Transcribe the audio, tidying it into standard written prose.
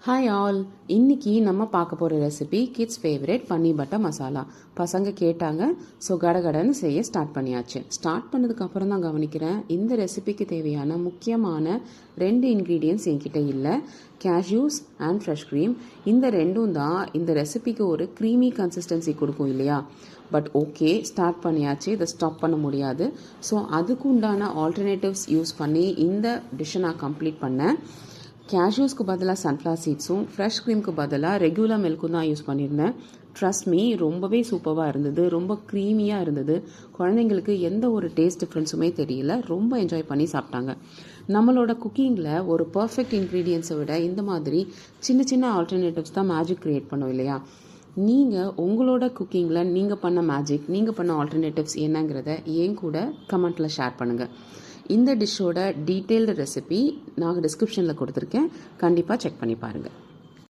Hi all, இன்னைக்கு நம்ம பார்க்க போகிற ரெசிபி கிட்ஸ் ஃபேவரட் பன்னீர் பட்டர் மசாலா. பசங்க கேட்டாங்க, ஸோ கடகடன்னு செய்ய ஸ்டார்ட் பண்ணியாச்சு. ஸ்டார்ட் பண்ணதுக்கு அப்புறம் தான் கவனிக்கிறேன், இந்த ரெசிபிக்கு தேவையான முக்கியமான 2 இன்க்ரீடியன்ட்ஸ் என்கிட்ட இல்லை. Cashews and fresh cream. இந்த ரெண்டும் தான் இந்த ரெசிபிக்கு ஒரு க்ரீமி கன்சிஸ்டன்சி கொடுக்கும் இல்லையா? பட் ஓகே, ஸ்டார்ட் பண்ணியாச்சு, இதை ஸ்டாப் பண்ண முடியாது. ஸோ அதுக்கு உண்டான ஆல்டர்னேட்டிவ்ஸ் யூஸ் பண்ணி இந்த டிஷ்ஷை நான் கம்ப்ளீட் பண்ணேன். கேஷ்யூஸ்க்கு பதிலாக சன்ஃப்ளவர் சீட்ஸும் ஃப்ரெஷ் க்ரீமுக்கு பதிலாக ரெகுலர் மில்க்கும் தான் யூஸ் பண்ணியிருந்தேன். ட்ரஸ்ட் மீ, ரொம்பவே சூப்பராக இருந்தது, ரொம்ப க்ரீமியாக இருந்தது. குழந்தைங்களுக்கு எந்த ஒரு டேஸ்ட் டிஃப்ரென்ஸுமே தெரியல, ரொம்ப என்ஜாய் பண்ணி சாப்பிட்டாங்க. நம்மளோட குக்கிங்கில் ஒரு பர்ஃபெக்ட் இன்க்ரீடியன்ஸை விட இந்த மாதிரி சின்ன சின்ன ஆல்டர்னேட்டிவ்ஸ் தான் மேஜிக் க்ரியேட் பண்ணும் இல்லையா? நீங்கள் உங்களோட குக்கிங்கில் நீங்கள் பண்ண மேஜிக், நீங்கள் பண்ண ஆல்டர்னேட்டிவ்ஸ் என்னங்கிறத என் கூட கமெண்ட்டில் ஷேர் பண்ணுங்கள். இந்த டிஷ்ஷோட டீட்டெயில்டு ரெசிபி நான் டிஸ்கிரிப்ஷனில் கொடுத்துருக்கேன், கண்டிப்பாக செக் பண்ணி பாருங்கள்.